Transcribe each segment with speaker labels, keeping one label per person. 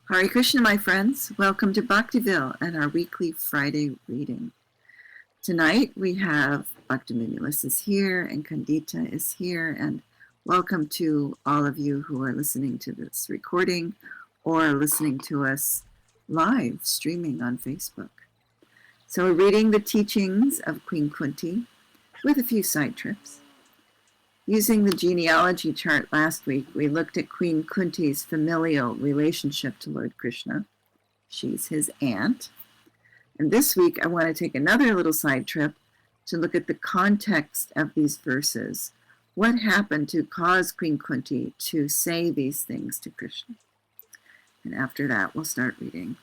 Speaker 1: Hare Krishna, my friends. Welcome to Bhaktiville and our weekly Friday reading. Tonight we have Bhaktiville is here and Kandita is here, and welcome to all of you who are listening to this recording or listening to us live streaming on Facebook. So we're reading the teachings of Queen Kunti with a few side trips. Using the genealogy chart last week, we looked at Queen Kunti's familial relationship to Lord Krishna. She's his aunt. And this week, I want to take another little side trip to look at the context of these verses. What happened to cause Queen Kunti to say these things to Krishna? And after that, we'll start reading.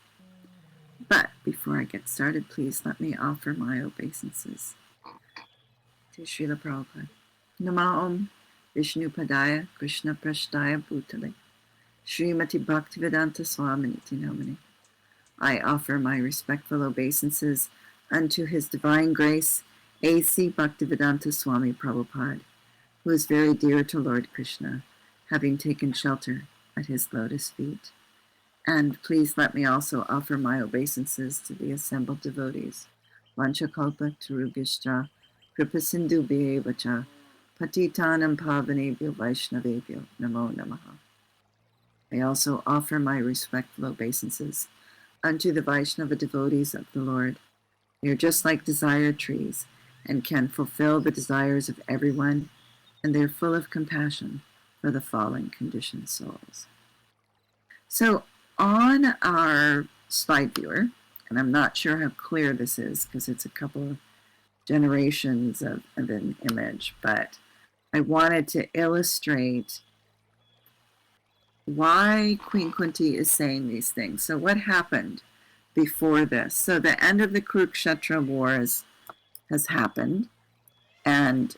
Speaker 1: But before I get started, please let me offer my obeisances to Srila Prabhupada. Nama Om Vishnu Padaya Krishna Prashtaya Bhutale Srimati Bhaktivedanta Swaminiti Namani. I offer my respectful obeisances unto His Divine Grace, A.C. Bhaktivedanta Swami Prabhupada, who is very dear to Lord Krishna, having taken shelter at his lotus feet. And please let me also offer my obeisances to the assembled devotees. Vanchakalpa Tarugishta Kripasindhu Bhevacha Patitanam Pavanebhyo Vaishnavebhyo Namo Namaha. I also offer my respectful obeisances unto the Vaishnava devotees of the Lord. They are just like desire trees and can fulfill the desires of everyone, and they're full of compassion for the fallen conditioned souls. So on our slide viewer, and I'm not sure how clear this is because it's a couple of generations of an image, but I wanted to illustrate why Queen Kunti is saying these things. So what happened before this? So the end of the Kurukshetra wars has happened, and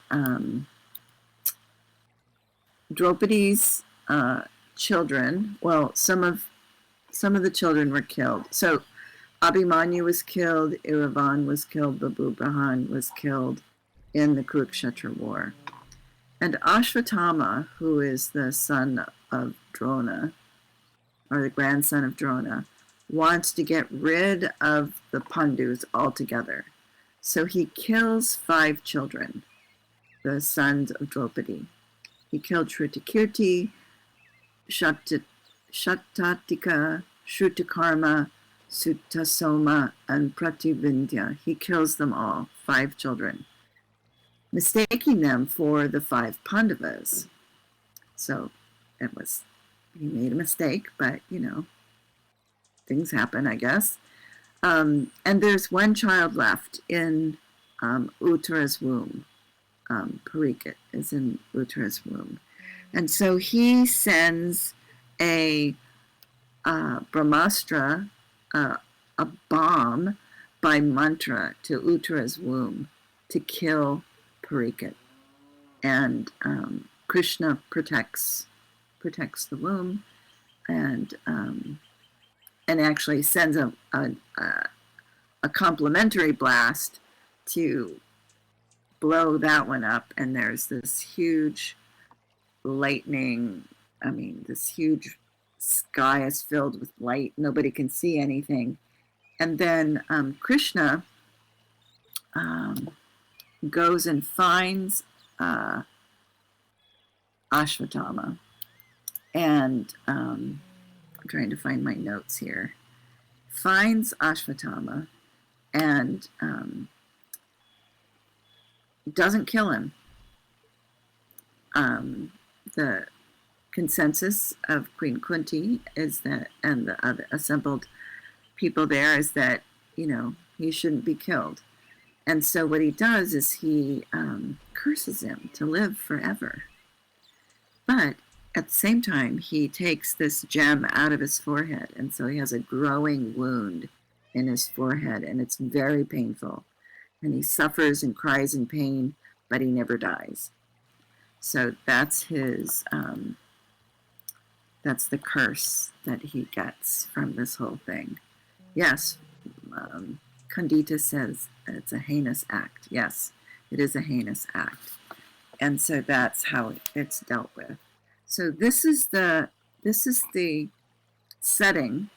Speaker 1: Draupadi's children, well, some of the children were killed. So Abhimanyu was killed, Iravan was killed, Babu Brahan was killed in the Kurukshetra war. And Ashwatthama, who is the son of Drona, or the grandson of Drona, wants to get rid of the Pandus altogether. So he kills 5 children, the sons of Draupadi. He killed Shrutakirti, Shatatika, Shrutakarma, Sutasoma, and Prativindya. He kills them all, 5 children, mistaking them for the 5 Pandavas. So he made a mistake, but, things happen, I guess. And there's one child left in Uttara's womb. Parikit is in Uttara's womb. And so he sends a Brahmastra, a bomb by mantra to Uttara's womb to kill Parikit. And Krishna protects the womb and actually sends a complementary blast to blow that one up, and there's this huge lightning. This huge sky is filled with light. Nobody can see anything. And then Krishna goes and finds Ashwatthama. And I'm trying to find my notes here. Finds Ashwatthama and doesn't kill him. The consensus of Queen Kunti is that, and the other assembled people there, is that, he shouldn't be killed. And so what he does is he curses him to live forever. But at the same time, he takes this gem out of his forehead, and so he has a growing wound in his forehead, and it's very painful. And he suffers and cries in pain, but he never dies. So that's his, that's the curse that he gets from this whole thing. Yes, Kandita says it's a heinous act. Yes, it is a heinous act. And so that's how it's dealt with. So this is the setting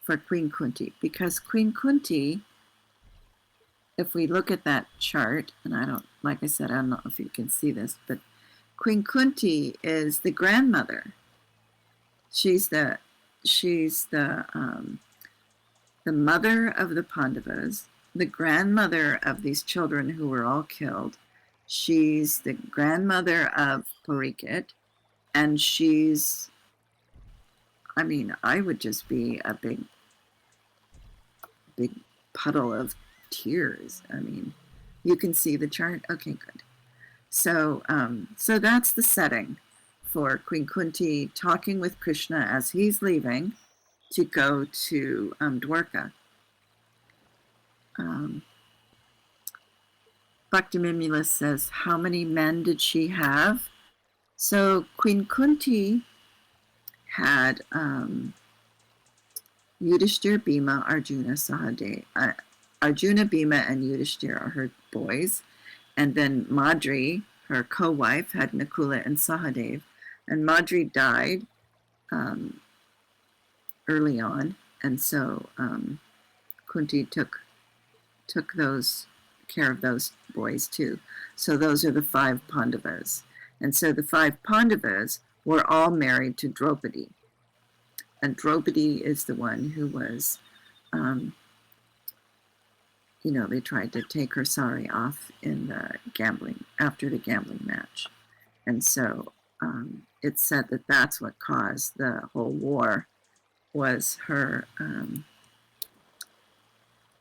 Speaker 1: for Queen Kunti, because Queen Kunti, if we look at that chart, and like I said, I don't know if you can see this, but Queen Kunti is the grandmother. She's the mother of the Pandavas, the grandmother of these children who were all killed. She's the grandmother of Parikshit, and I would just be a big puddle of tears. You can see the chart. Okay, good. So that's the setting for Queen Kunti talking with Krishna as he's leaving to go to Dwarka. Bhaktiville says, how many men did she have? So Queen Kunti had Yudhishthira, Bhima, Arjuna, Sahadev. Arjuna, Bhima, and Yudhishthira are her boys. And then Madri, her co-wife, had Nakula and Sahadev. And Madri died early on. And so Kunti took care of those boys too. So those are the 5 Pandavas. And so the 5 Pandavas were all married to Draupadi. And Draupadi is the one who was, they tried to take her sari off in after the gambling match. And so it's said that that's what caused the whole war, was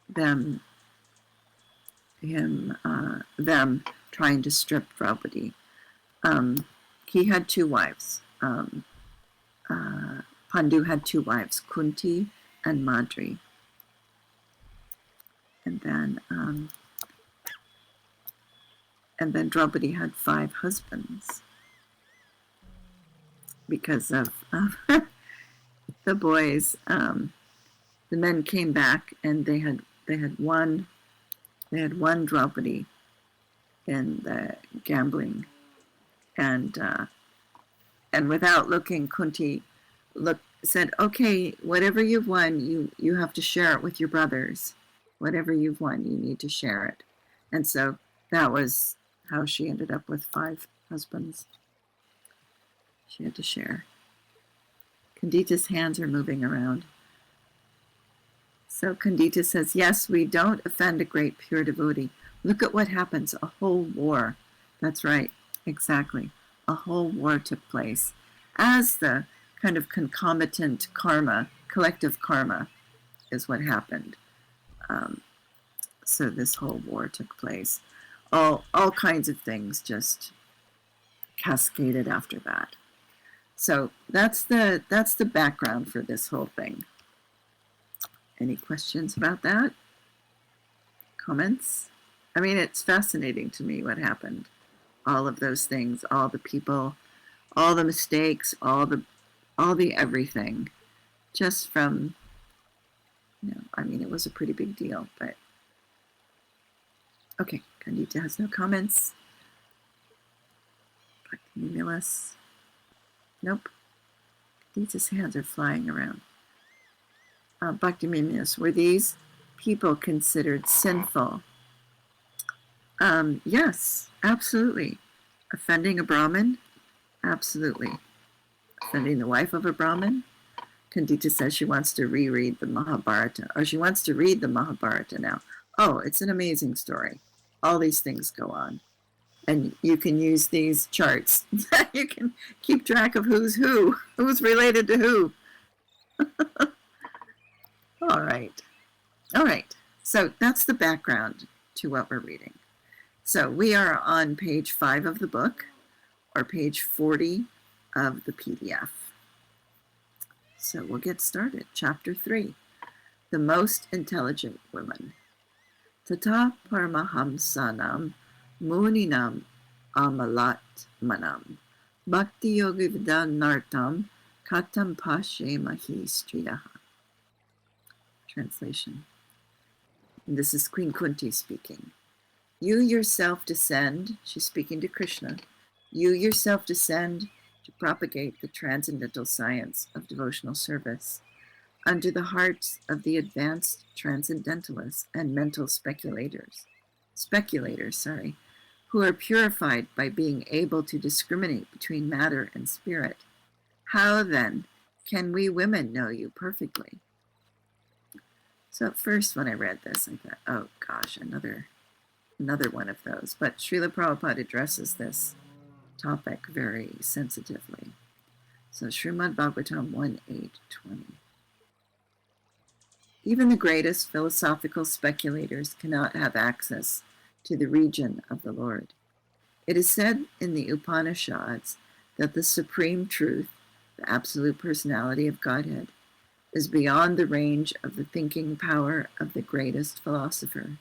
Speaker 1: them trying to strip Draupadi. He had 2 wives. Pandu had 2 wives, Kunti and Madri. And then Draupadi had 5 husbands because of the boys. The men came back, and they had one Draupadi in the gambling, and without looking, Kunti said, okay, whatever you've won, you have to share it with your brothers. Whatever you've won, you need to share it. And so that was how she ended up with 5 husbands. She had to share. Kandita's hands are moving around. So Kandita says, yes, we don't offend a great pure devotee. Look at what happens, a whole war. That's right, exactly. A whole war took place as the kind of concomitant karma, collective karma, is what happened. So this whole war took place. All kinds of things just cascaded after that. So that's the background for this whole thing. Any questions about that? Comments? It's fascinating to me what happened. All of those things, all the people, all the mistakes, all the everything, just from, it was a pretty big deal, but okay, Kandita has no comments. Bhaktiville, nope. Kandita's hands are flying around. Bhaktiville, were these people considered sinful? Yes, absolutely. Offending a Brahmin? Absolutely. Offending the wife of a Brahmin? Kandita says she wants to reread the Mahabharata, or she wants to read the Mahabharata now. Oh, it's an amazing story. All these things go on. And you can use these charts. You can keep track of who's related to who. All right. So that's the background to what we're reading. So we are on page 5 of the book, or page 40 of the PDF. So we'll get started. Chapter 3, The Most Intelligent Woman. Tata Paramahamsanam Muninam Amalat Manam Bhakti Yogividanartam Katam Pashe Mahi Striyaha. Translation. And this is Queen Kunti speaking. You yourself descend, she's speaking to Krishna, you yourself descend to propagate the transcendental science of devotional service. under the hearts of the advanced transcendentalists and mental speculators, who are purified by being able to discriminate between matter and spirit. How then can we women know you perfectly? So at first when I read this, I thought, oh gosh, another one of those. But Srila Prabhupada addresses this topic very sensitively. So Srimad Bhagavatam 1:8-20. Even the greatest philosophical speculators cannot have access to the region of the Lord. It is said in the Upanishads that the supreme truth, the absolute personality of Godhead, is beyond the range of the thinking power of the greatest philosopher.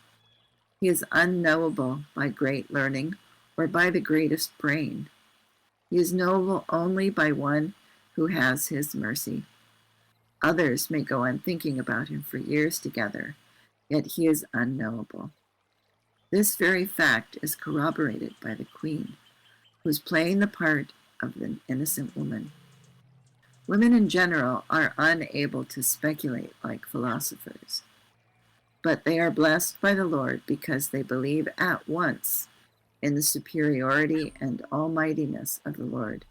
Speaker 1: He is unknowable by great learning or by the greatest brain. He is knowable only by one who has his mercy. Others may go on thinking about him for years together, yet he is unknowable. This very fact is corroborated by the queen, who is playing the part of an innocent woman. Women in general are unable to speculate like philosophers, but they are blessed by the Lord because they believe at once in the superiority and almightiness of the Lord,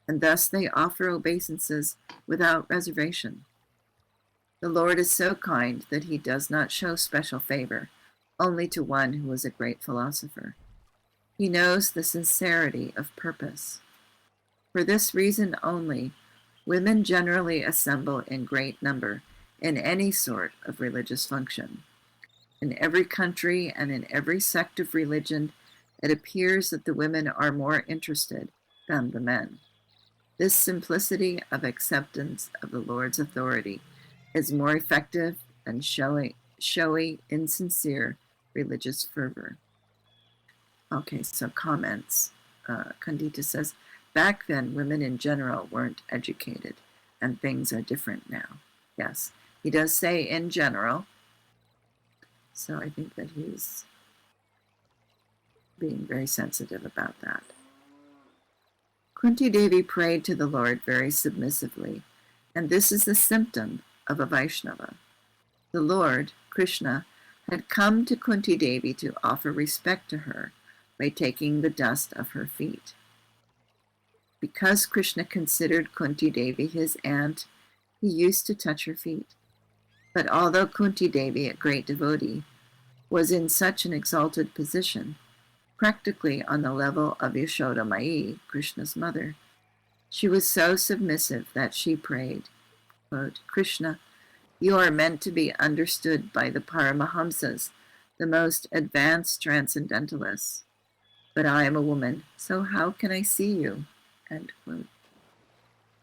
Speaker 1: and thus they offer obeisances without reservation. The Lord is so kind that he does not show special favor only to one who is a great philosopher. He knows the sincerity of purpose. For this reason only, women generally assemble in great number in any sort of religious function. In every country and in every sect of religion, it appears that the women are more interested than the men. This simplicity of acceptance of the Lord's authority is more effective than showy, insincere religious fervor. Okay, so comments. Kandita says, back then, women in general weren't educated, and things are different now. Yes, he does say in general, so I think that he's being very sensitive about that. Kunti Devi prayed to the Lord very submissively, and this is the symptom of a Vaishnava. The Lord, Krishna, had come to Kunti Devi to offer respect to her by taking the dust of her feet. Because Krishna considered Kunti Devi his aunt, he used to touch her feet. But although Kunti Devi, a great devotee, was in such an exalted position, practically on the level of Yashoda Mai, Krishna's mother, she was so submissive that she prayed, quote, Krishna, you are meant to be understood by the Paramahamsas, the most advanced transcendentalists. But I am a woman, so how can I see you? End quote.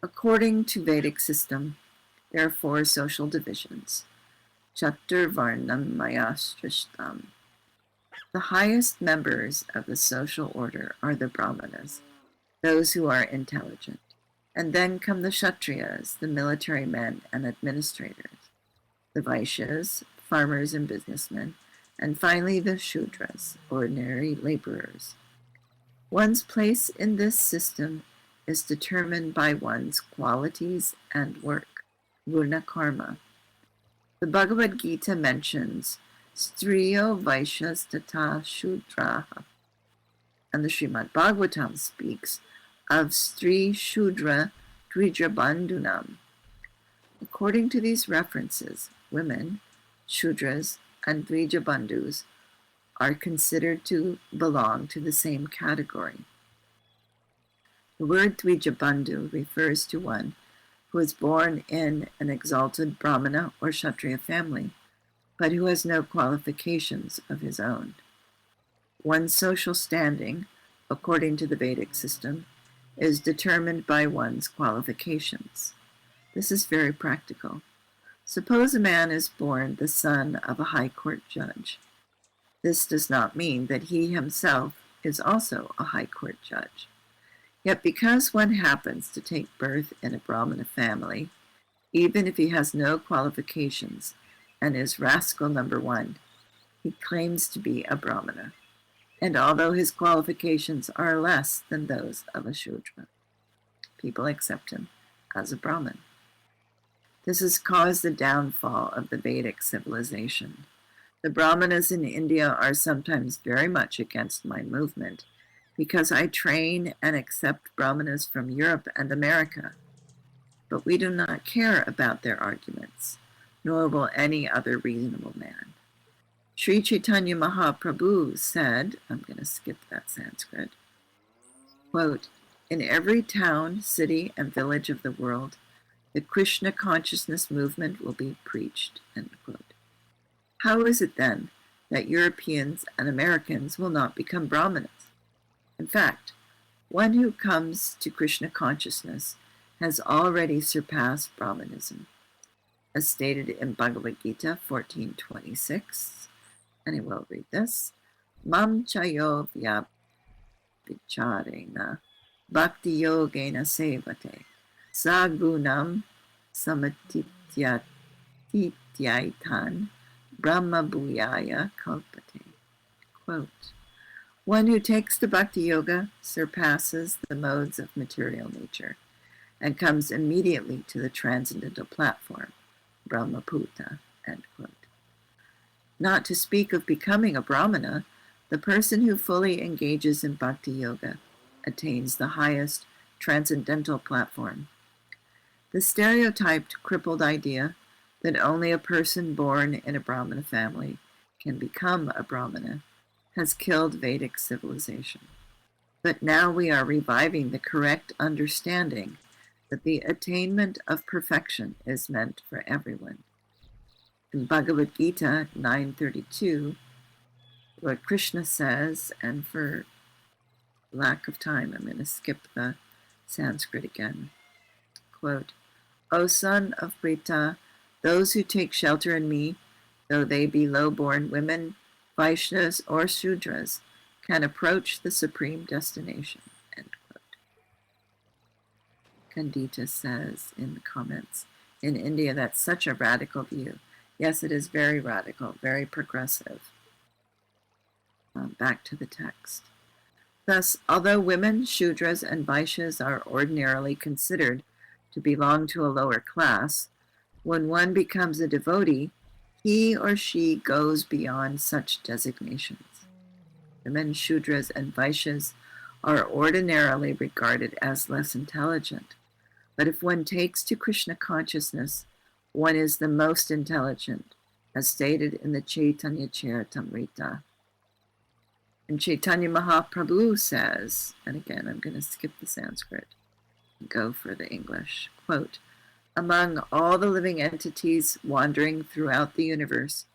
Speaker 1: According to Vedic system, there are 4 social divisions. Chatur Varnam Mayasrishtam. The highest members of the social order are the Brahmanas, those who are intelligent. And then come the Kshatriyas, the military men and administrators, the Vaishyas, farmers and businessmen, and finally the Shudras, ordinary laborers. One's place in this system is determined by one's qualities and work, guna karma. The Bhagavad Gita mentions Striyo Vaishyas Tata Shudraha, and the Srimad Bhagavatam speaks of Stri Shudra Dvijabandhunam. According to these references, women, Shudras, and Dvijabandhus are considered to belong to the same category. The word Dvijabandhu refers to one who is born in an exalted Brahmana or Kshatriya family, but who has no qualifications of his own. One's social standing, according to the Vedic system, is determined by one's qualifications. This is very practical. Suppose a man is born the son of a high court judge. This does not mean that he himself is also a high court judge. Yet because one happens to take birth in a Brahmana family, even if he has no qualifications and is rascal number 1, he claims to be a Brahmana. And although his qualifications are less than those of a Shudra, people accept him as a Brahmin. This has caused the downfall of the Vedic civilization. The Brahmanas in India are sometimes very much against my movement because I train and accept Brahmanas from Europe and America. But we do not care about their arguments, nor will any other reasonable man. Sri Chaitanya Mahaprabhu said, I'm going to skip that Sanskrit, quote, in every town, city, and village of the world, the Krishna consciousness movement will be preached, end quote. How is it then that Europeans and Americans will not become Brahmanas? In fact, one who comes to Krishna consciousness has already surpassed Brahmanism, as stated in Bhagavad Gita 14:26, and I will read this. Mam chayo vyabhicharena bhakti yogena sevate sagunam samatityaitan brahma bhuyaya kalpate. Quote, one who takes to bhakti yoga surpasses the modes of material nature and comes immediately to the transcendental platform, Brahmabhuta, end quote. Not to speak of becoming a Brahmana, the person who fully engages in bhakti yoga attains the highest transcendental platform. The stereotyped, crippled idea that only a person born in a Brahmana family can become a Brahmana has killed Vedic civilization. But now we are reviving the correct understanding that the attainment of perfection is meant for everyone. In Bhagavad Gita 9:32, Lord Krishna says, and for lack of time, I'm going to skip the Sanskrit again, quote, O son of Pritha, those who take shelter in me, though they be low-born women, Vaishnavas, or Shudras, can approach the supreme destination, end quote. Kandita says in the comments, in India, that's such a radical view. Yes, it is very radical, very progressive. Back to the text. Thus, although women, Shudras, and Vaishyas are ordinarily considered to belong to a lower class, when one becomes a devotee, he or she goes beyond such designations. Women, Shudras, and Vaishyas are ordinarily regarded as less intelligent. But if one takes to Krishna consciousness, one is the most intelligent, as stated in the Chaitanya Charitamrita. And Chaitanya Mahaprabhu says, and again I'm going to skip the Sanskrit and go for the English, quote, among all the living entities wandering throughout the universe,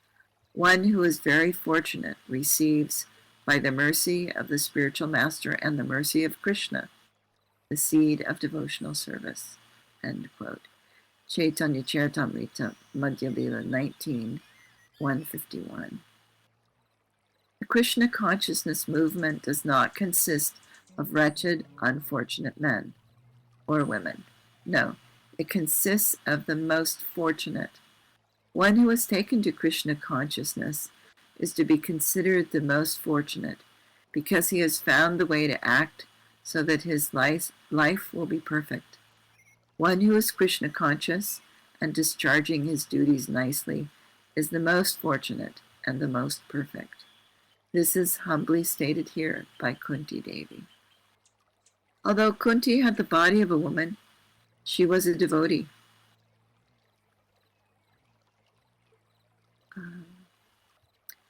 Speaker 1: one who is very fortunate receives, by the mercy of the spiritual master and the mercy of Krishna, the seed of devotional service, end quote. Chaitanya Charitamrita, Madhya-lila 19:151. The Krishna consciousness movement does not consist of wretched, unfortunate men or women. No, it consists of the most fortunate. One who has taken to Krishna consciousness is to be considered the most fortunate because he has found the way to act so that his life will be perfect. One who is Krishna conscious and discharging his duties nicely is the most fortunate and the most perfect. This is humbly stated here by Kunti Devi. Although Kunti had the body of a woman, she was a devotee.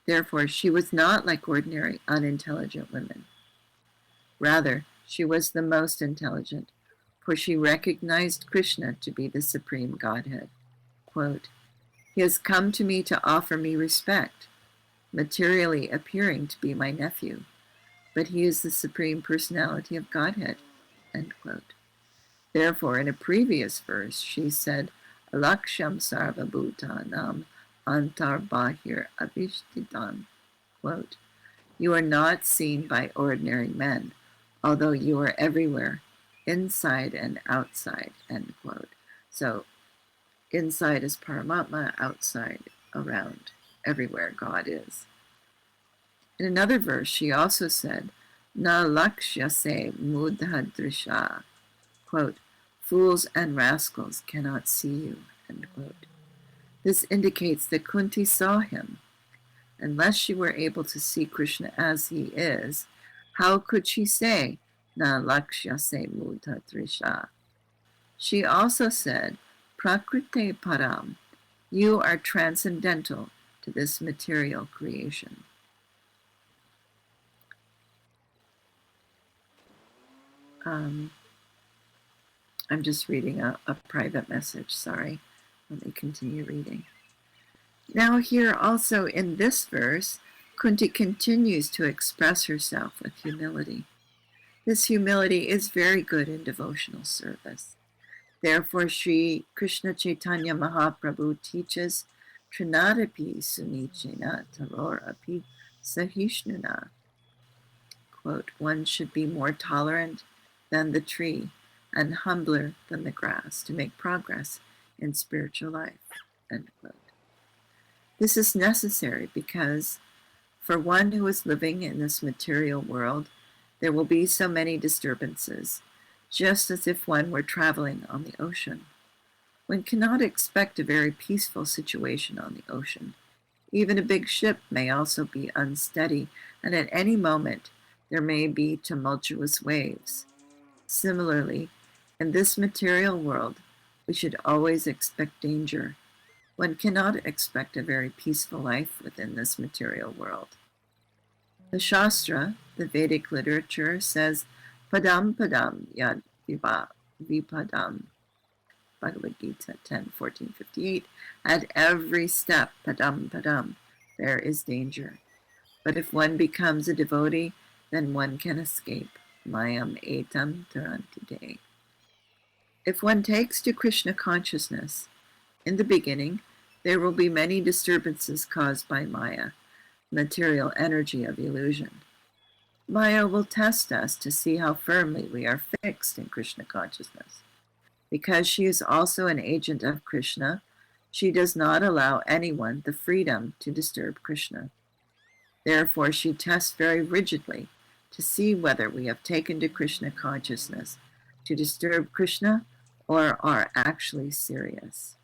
Speaker 1: Therefore, she was not like ordinary unintelligent women. Rather, she was the most intelligent, for she recognized Krishna to be the supreme Godhead. Quote, he has come to me to offer me respect, materially appearing to be my nephew, but he is the supreme personality of Godhead, end quote. Therefore, in a previous verse, she said, Alaksham sarva bhutanam antar bahir avishtitam, quote, you are not seen by ordinary men, although you are everywhere, inside and outside, end quote. So, inside is Paramatma, outside, around, everywhere God is. In another verse, she also said, Na lakshyase mudha drisha, quote, fools and rascals cannot see you, End quote. This indicates that Kunti saw him. Unless she were able to see Krishna as he is, how could she say, Na lakshya se muta trisha? She also said, Prakrite param, you are transcendental to this material creation. I'm just reading a private message, sorry. Let me continue reading. Now here also in this verse, Kunti continues to express herself with humility. This humility is very good in devotional service. Therefore, Sri Krishna Chaitanya Mahaprabhu teaches, Trinadapi sunichena tarorapi sahishnuna. Quote, one should be more tolerant than the tree and humbler than the grass to make progress in spiritual life. End quote. This is necessary because for one who is living in this material world, there will be so many disturbances, just as if one were traveling on the ocean. One cannot expect a very peaceful situation on the ocean. Even a big ship may also be unsteady, and at any moment there may be tumultuous waves. Similarly, in this material world, we should always expect danger. One cannot expect a very peaceful life within this material world. The Shastra, the Vedic literature, says, Padam padam yad vipadam, Bhagavad Gita 10:14-58, at every step, padam padam, there is danger. But if one becomes a devotee, then one can escape. Mayam etam tarantide. If one takes to Krishna consciousness, in the beginning, there will be many disturbances caused by Maya, material energy of illusion. Maya will test us to see how firmly we are fixed in Krishna consciousness. Because she is also an agent of Krishna, she does not allow anyone the freedom to disturb Krishna. Therefore, she tests very rigidly to see whether we have taken to Krishna consciousness to disturb Krishna or are actually serious.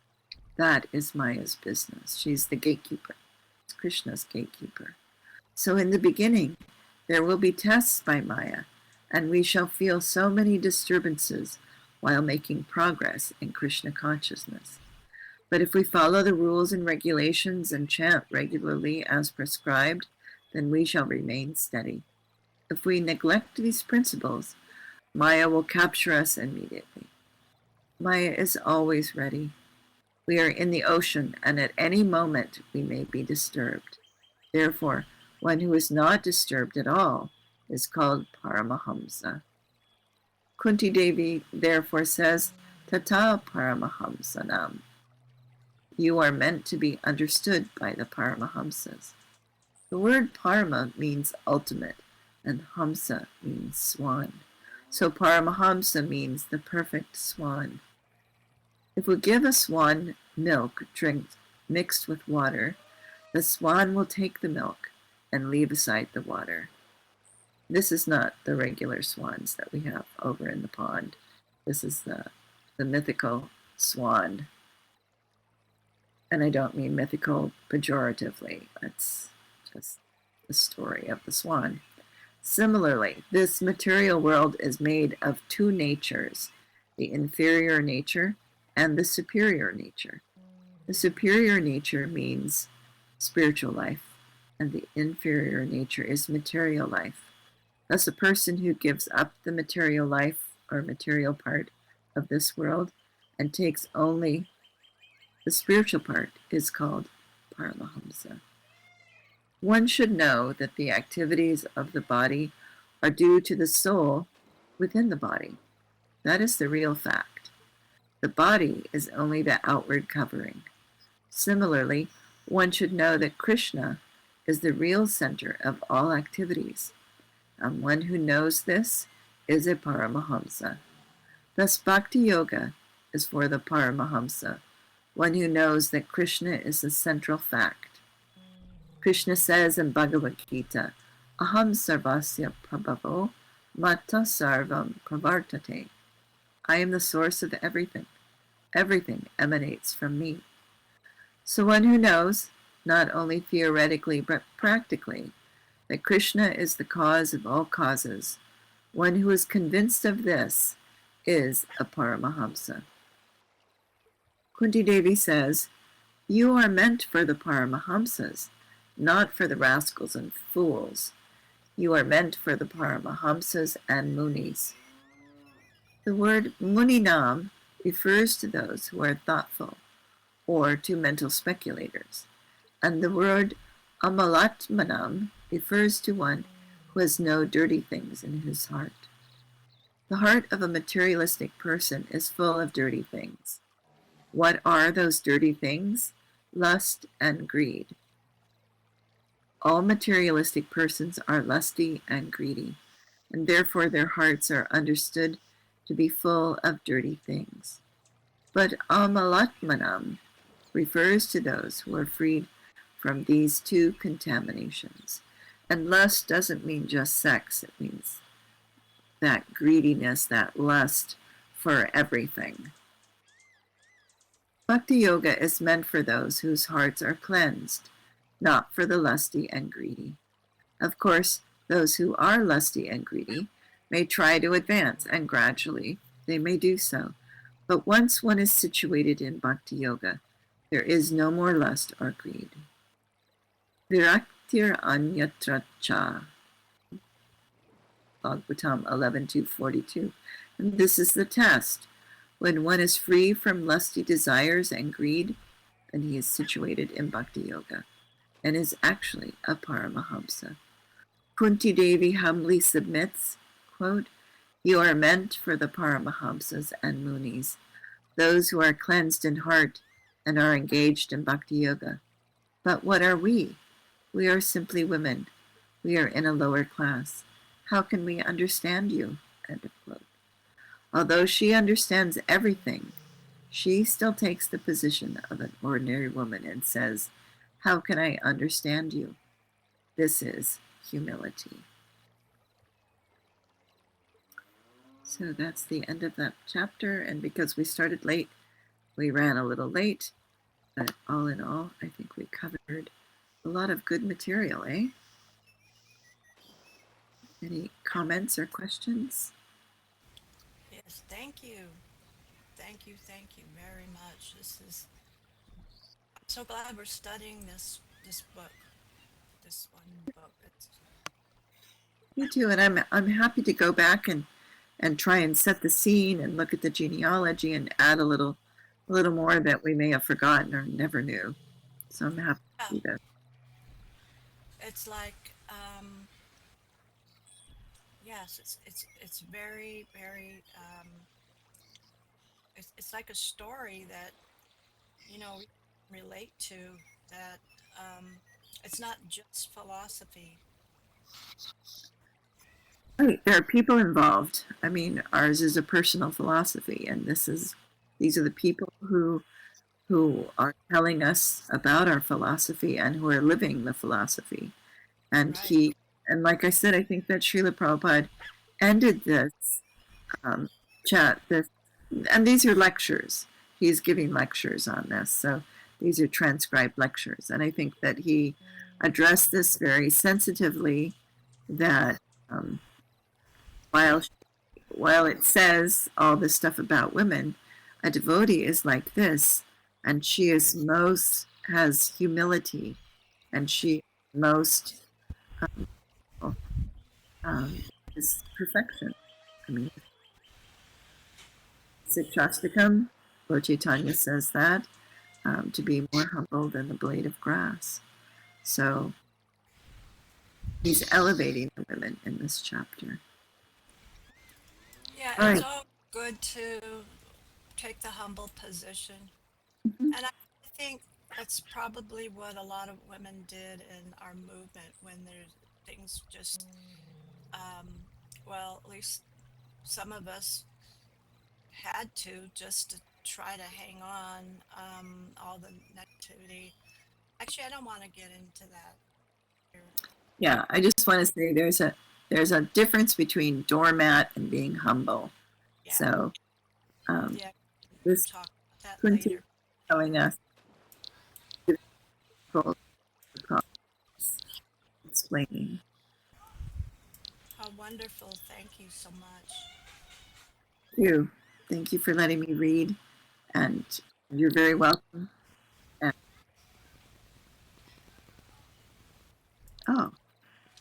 Speaker 1: That is Maya's business. She's the gatekeeper. It's Krishna's gatekeeper. So in the beginning, there will be tests by Maya, and we shall feel so many disturbances while making progress in Krishna consciousness. But if we follow the rules and regulations and chant regularly as prescribed, then we shall remain steady. If we neglect these principles, Maya will capture us immediately. Maya is always ready. We are in the ocean, and at any moment we may be disturbed. Therefore, one who is not disturbed at all is called Paramahamsa. Kunti Devi therefore says, Tata Paramahamsanam. You are meant to be understood by the Paramahamsas. The word Parama means ultimate, and Hamsa means swan. So Paramahamsa means the perfect swan. If we give a swan milk mixed with water, the swan will take the milk and leave aside the water. This is not the regular swans that we have over in the pond. This is the mythical swan. And I don't mean mythical pejoratively. That's just the story of the swan. Similarly, this material world is made of two natures, the inferior nature and the superior nature. The superior nature means spiritual life, and the inferior nature is material life. Thus, a person who gives up the material life or material part of this world and takes only the spiritual part is called Paramahamsa. One should know that the activities of the body are due to the soul within the body. That is the real fact. The body is only the outward covering. Similarly, one should know that Krishna is the real center of all activities, and one who knows this is a Paramahamsa. Thus, Bhakti Yoga is for the Paramahamsa, one who knows that Krishna is the central fact. Krishna says in Bhagavad Gita, Aham sarvasya prabhavo mata sarvam pravartate. I am the source of everything. Everything emanates from me. So one who knows, not only theoretically but practically, that Krishna is the cause of all causes, one who is convinced of this is a Paramahamsa. Kunti Devi says, "You are meant for the Paramahamsas, not for the rascals and fools. You are meant for the Paramahamsas and Munis." The word Muninam refers to those who are thoughtful or to mental speculators, and the word Amalatmanam refers to one who has no dirty things in his heart. The heart of a materialistic person is full of dirty things. What are those dirty things? Lust and greed. All materialistic persons are lusty and greedy, and therefore their hearts are understood to be full of dirty things. But Amalatmanam refers to those who are freed from these two contaminations. And lust doesn't mean just sex, it means that greediness, that lust for everything. Bhakti Yoga is meant for those whose hearts are cleansed, not for the lusty and greedy. Of course, those who are lusty and greedy may try to advance, and gradually they may do so. But once one is situated in Bhakti Yoga, there is no more lust or greed. Viraktir anyatra cha. Bhagavatam 11:242. And this is the test. When one is free from lusty desires and greed, then he is situated in Bhakti Yoga and is actually a Paramahamsa. Kunti Devi humbly submits, quote, "You are meant for the Paramahamsas and Munis, those who are cleansed in heart and are engaged in Bhakti Yoga. But what are we? We are simply women. We are in a lower class. How can we understand you?" End of quote. Although she understands everything, she still takes the position of an ordinary woman and says, "How can I understand you?" This is humility. So that's the end of that chapter, and because we started late, we ran a little late, but all in all, I think we covered a lot of good material, eh? Any comments or questions?
Speaker 2: Yes, thank you. Thank you very much. I'm so glad we're studying this book, this one book.
Speaker 1: Me too, and I'm happy to go back and try and set the scene and look at the genealogy and add a little more that we may have forgotten or never knew. So I'm happy
Speaker 2: Yeah,
Speaker 1: to do that.
Speaker 2: it's like yes, it's very it's like a story that we can relate to that um, it's not just philosophy.
Speaker 1: Right, there are people involved. I mean, ours is a personal philosophy, and these are the people who are telling us about our philosophy and who are living the philosophy. And
Speaker 2: Right.
Speaker 1: like I said, I think that Srila Prabhupada ended this um, chat. And these are lectures. He's giving lectures on this, so these are transcribed lectures. And I think that he addressed this very sensitively. That um, while while it says all this stuff about women, a devotee is like this, and she is most has humility, and she most um, is perfection. I mean, Sikshastakam, Lord Chaitanya says that to be more humble than the blade of grass. So he's elevating the women in this chapter.
Speaker 2: Yeah,
Speaker 1: All
Speaker 2: it's
Speaker 1: right.
Speaker 2: all good to take the humble position.
Speaker 1: Mhm.
Speaker 2: And I think that's probably what a lot of women did in our movement when there's things just, um, well, at least some of us had to just to try to hang on, all the negativity. Actually, I don't want to get into that here.
Speaker 1: Yeah, I just want to say there's a difference between doormat and being humble.
Speaker 2: Yeah,
Speaker 1: So um,
Speaker 2: yeah,
Speaker 1: this
Speaker 2: talk about
Speaker 1: Kunti
Speaker 2: later.
Speaker 1: telling us the explaining.
Speaker 2: How wonderful. Thank you so much.
Speaker 1: Thank you for letting me read, and you're very welcome. And, oh,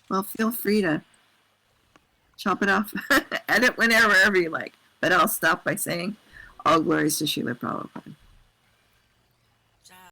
Speaker 1: well, feel free to chop it off, edit whenever you like. But I'll stop by saying all glories to Srila Prabhupada.